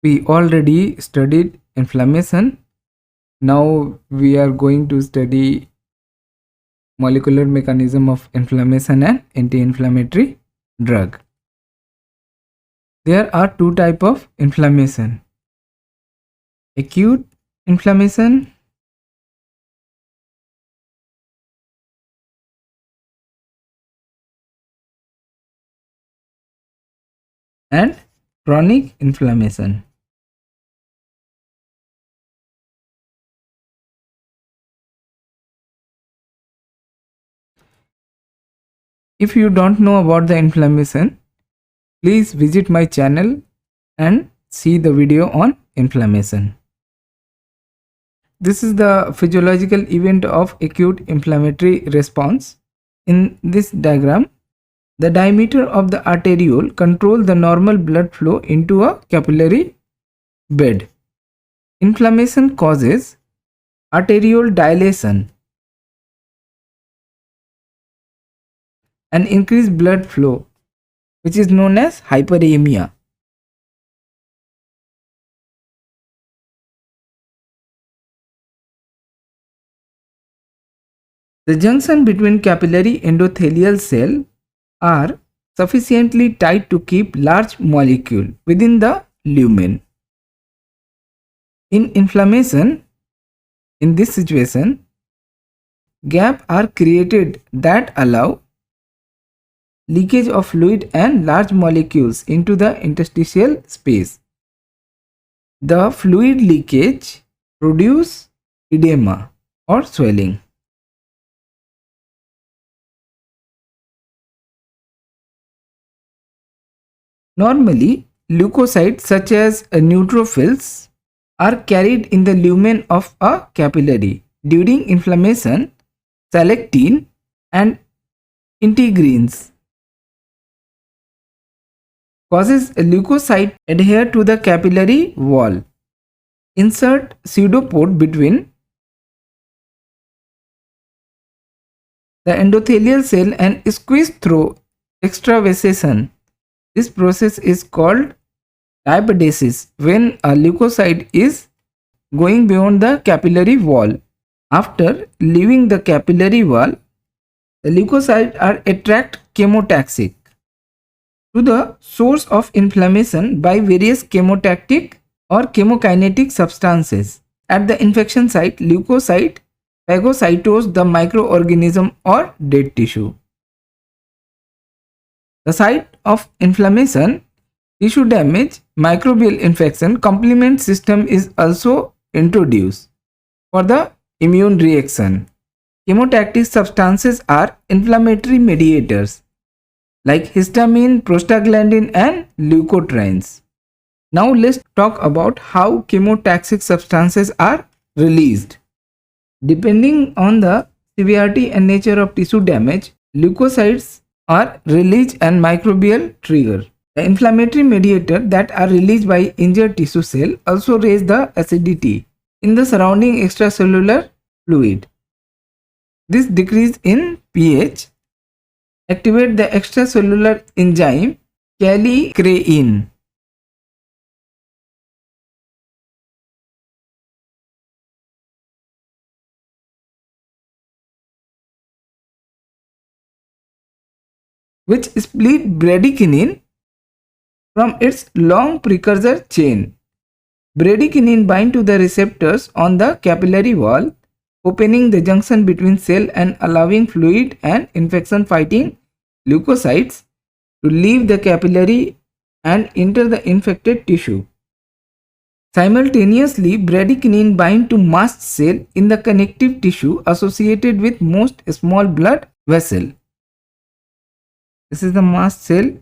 We already studied inflammation. Now we are going to study molecular mechanism of inflammation and anti-inflammatory drug. There are two types of inflammation: acute inflammation and chronic inflammation. If you don't know about the inflammation, please visit my channel and see the video on inflammation. This is the physiological event of acute inflammatory response. In this diagram, the diameter of the arteriole controls the normal blood flow into a capillary bed. Inflammation causes arteriole dilation and increased blood flow, which is known as hyperemia. The junction between capillary endothelial cells are sufficiently tight to keep large molecule within the lumen. In inflammation, in this situation, gaps are created that allow leakage of fluid and large molecules into the interstitial space. The fluid leakage produces edema or swelling. Normally, leukocytes such as neutrophils are carried in the lumen of a capillary. During inflammation, selectin and integrins causes a leukocyte adhere to the capillary wall. Insert pseudopod between the endothelial cell and squeeze through extravasation. This process is called diapedesis when a leukocyte is going beyond the capillary wall. After leaving the capillary wall, the leukocytes are attracted chemotaxic to the source of inflammation by various chemotactic or chemokinetic substances. At the infection site, leukocyte phagocytose the microorganism or dead tissue. The site of inflammation, tissue damage, microbial infection, complement system is also introduced for the immune reaction. Chemotactic substances are inflammatory mediators like histamine, prostaglandin and leukotrienes. Now let's talk about how chemotaxic substances are released. Depending on the severity and nature of tissue damage, leukocytes are released and microbial trigger. The inflammatory mediator that are released by injured tissue cell also raise the acidity in the surrounding extracellular fluid. This decrease in pH activate the extracellular enzyme kallikrein. Which split bradykinin from its long precursor chain. Bradykinin bind to the receptors on the capillary wall, opening the junction between cell and allowing fluid and infection-fighting leukocytes to leave the capillary and enter the infected tissue. Simultaneously, bradykinin bind to mast cell in the connective tissue associated with most small blood vessel. This is the mast cell.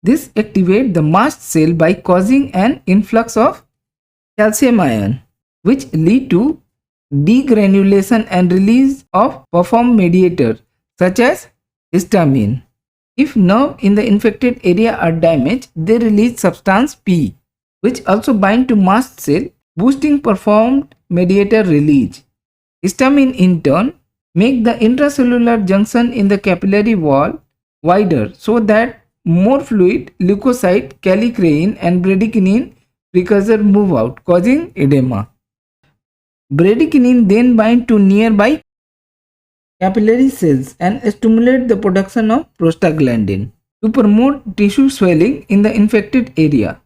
This activates the mast cell by causing an influx of calcium ion, which lead to degranulation and release of performed mediator such as histamine. If nerve in the infected area are damaged, they release substance P, which also bind to mast cell, boosting performed mediator release. Histamine in turn make the intracellular junction in the capillary wall wider so that more fluid, leukocyte, kallikrein and bradykinin precursor move out, causing edema. Bradykinin then bind to nearby capillary cells and stimulate the production of prostaglandin to promote tissue swelling in the infected area.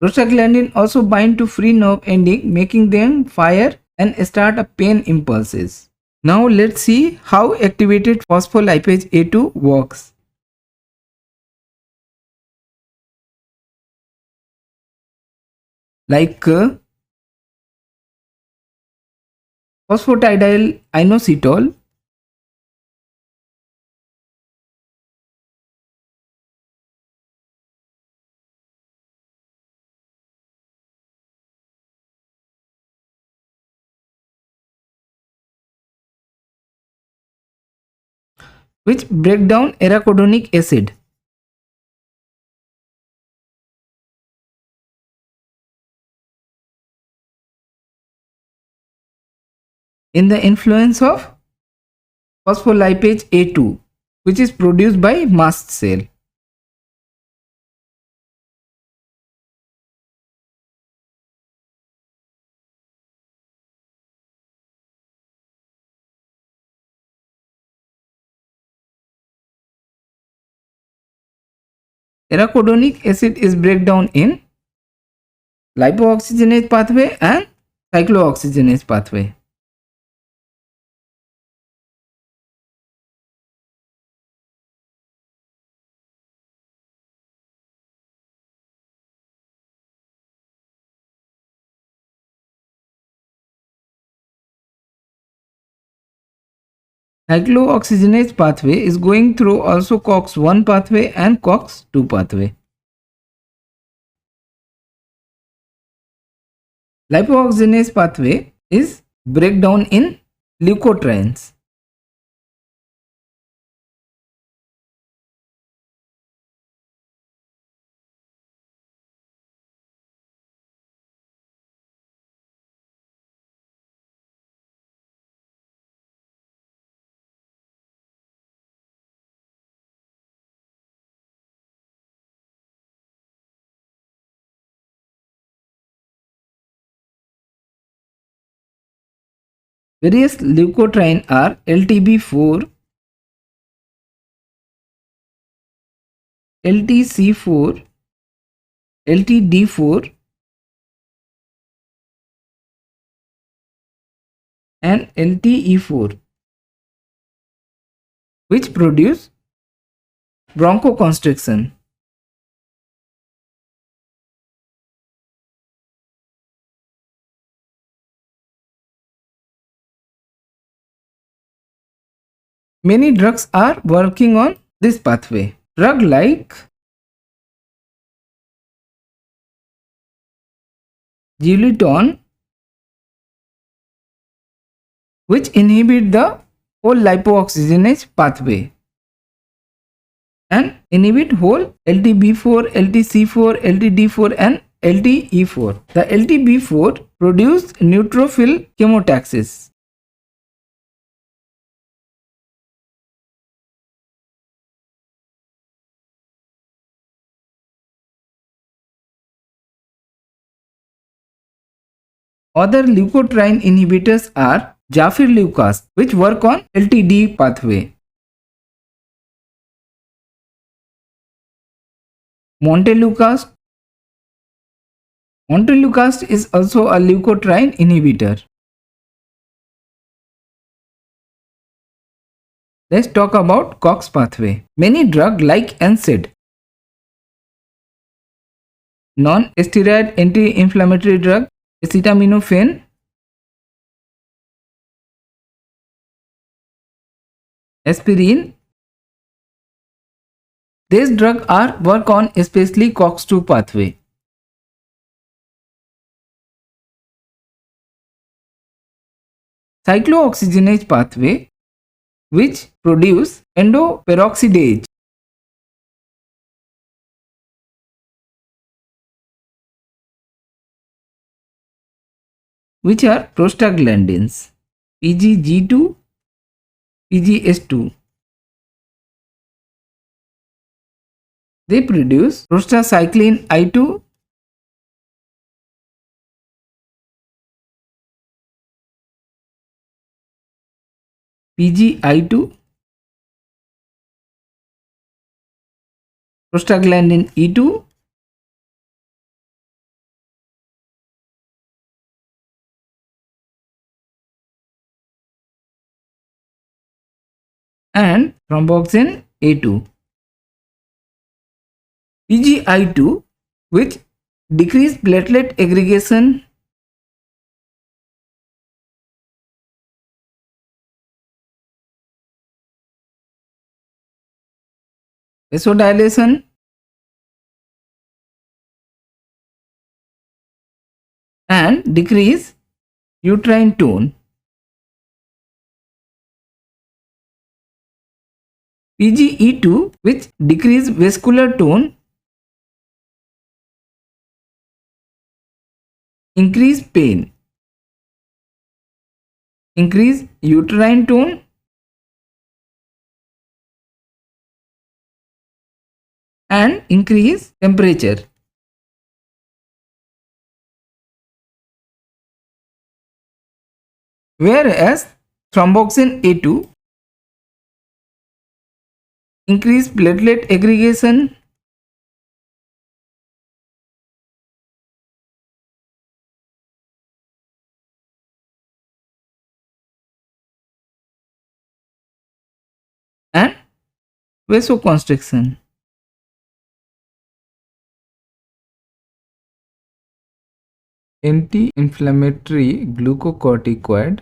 Prostaglandin also bind to free nerve ending, making them fire and start up pain impulses. Now let's see how activated phospholipase A2 works. Like phosphatidyl inositol, which break down arachidonic acid. In the influence of phospholipase A2, which is produced by mast cell. Arachidonic acid is breakdown in lipooxygenase pathway and cyclooxygenase pathway. Cyclooxygenase pathway is going through also COX-1 pathway and COX-2 pathway. Lipooxygenase pathway is breakdown in leukotrienes. Various leukotrienes are LTB4, LTC4, LTD4 and LTE4, which produce bronchoconstriction. Many drugs are working on this pathway. Drug like Giluton, which inhibit the whole lipooxygenase pathway and inhibit whole LTB4, LTC4, LTD4 and LTE4. The LTB4 produce neutrophil chemotaxis. Other leukotriene inhibitors are Zafirleucas, which work on LTD pathway. Montelukast is also a leukotriene inhibitor. Let's talk about COX pathway. Many drugs like NSAID, non-steroid anti-inflammatory drug, acetaminophen, aspirin. These drugs are work on especially COX-2 pathway. Cyclooxygenase pathway, which produce endoperoxidase, which are prostaglandins PGG2, PGS2. They produce prostacyclin I2 PGI2, prostaglandin E2, and thromboxane A2. PGI2, which decrease platelet aggregation, vasodilation, and decrease uterine tone. PGE2, which decrease vascular tone, increase pain, increase uterine tone, and increase temperature. Whereas thromboxane A2 increase platelet aggregation, and vasoconstriction. Anti-inflammatory glucocorticoid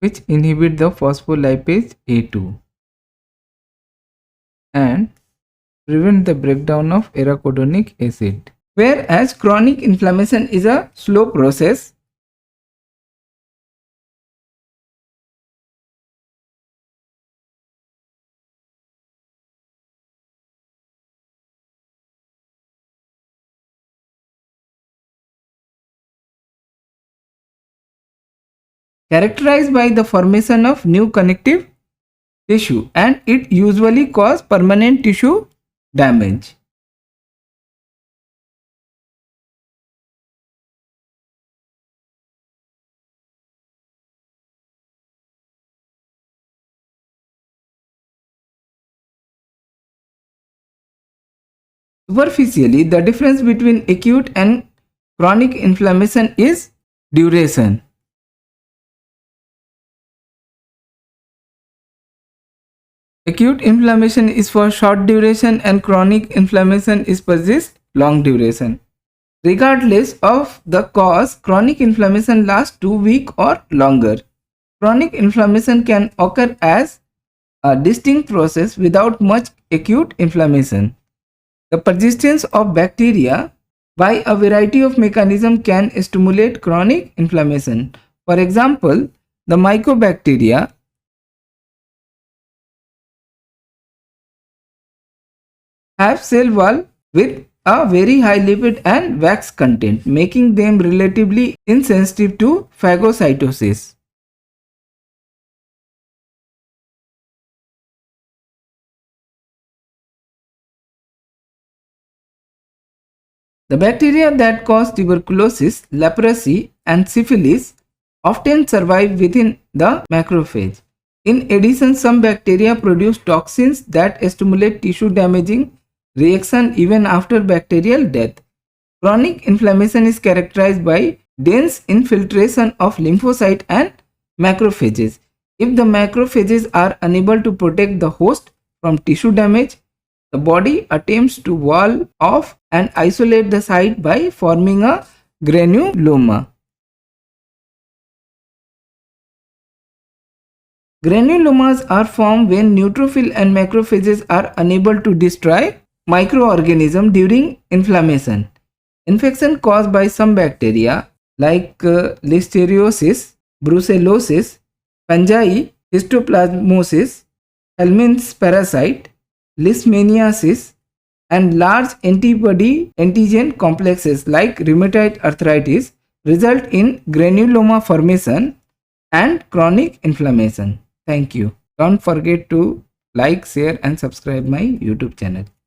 which inhibit the phospholipase A2 and prevent the breakdown of arachidonic acid. Whereas chronic inflammation is a slow process, characterized by the formation of new connective tissue, and it usually causes permanent tissue damage. Superficially, the difference between acute and chronic inflammation is duration. Acute inflammation is for short duration and chronic inflammation is persist long duration. Regardless of the cause, chronic inflammation lasts 2 weeks or longer. Chronic inflammation can occur as a distinct process without much acute inflammation. The persistence of bacteria by a variety of mechanisms can stimulate chronic inflammation. For example, the mycobacteria have cell wall with a very high lipid and wax content, making them relatively insensitive to phagocytosis. The bacteria that cause tuberculosis, leprosy, and syphilis often survive within the macrophage. In addition, some bacteria produce toxins that stimulate tissue damaging reaction even after bacterial death. Chronic inflammation is characterized by dense infiltration of lymphocytes and macrophages. If the macrophages are unable to protect the host from tissue damage, the body attempts to wall off and isolate the site by forming a granuloma. Granulomas are formed when neutrophils and macrophages are unable to destroy microorganisms during inflammation. Infection caused by some bacteria like listeriosis, brucellosis, fungi, histoplasmosis, helminths parasite, leishmaniasis, and large antibody antigen complexes like rheumatoid arthritis result in granuloma formation and chronic inflammation. Thank you. Don't forget to like, share and subscribe my YouTube channel.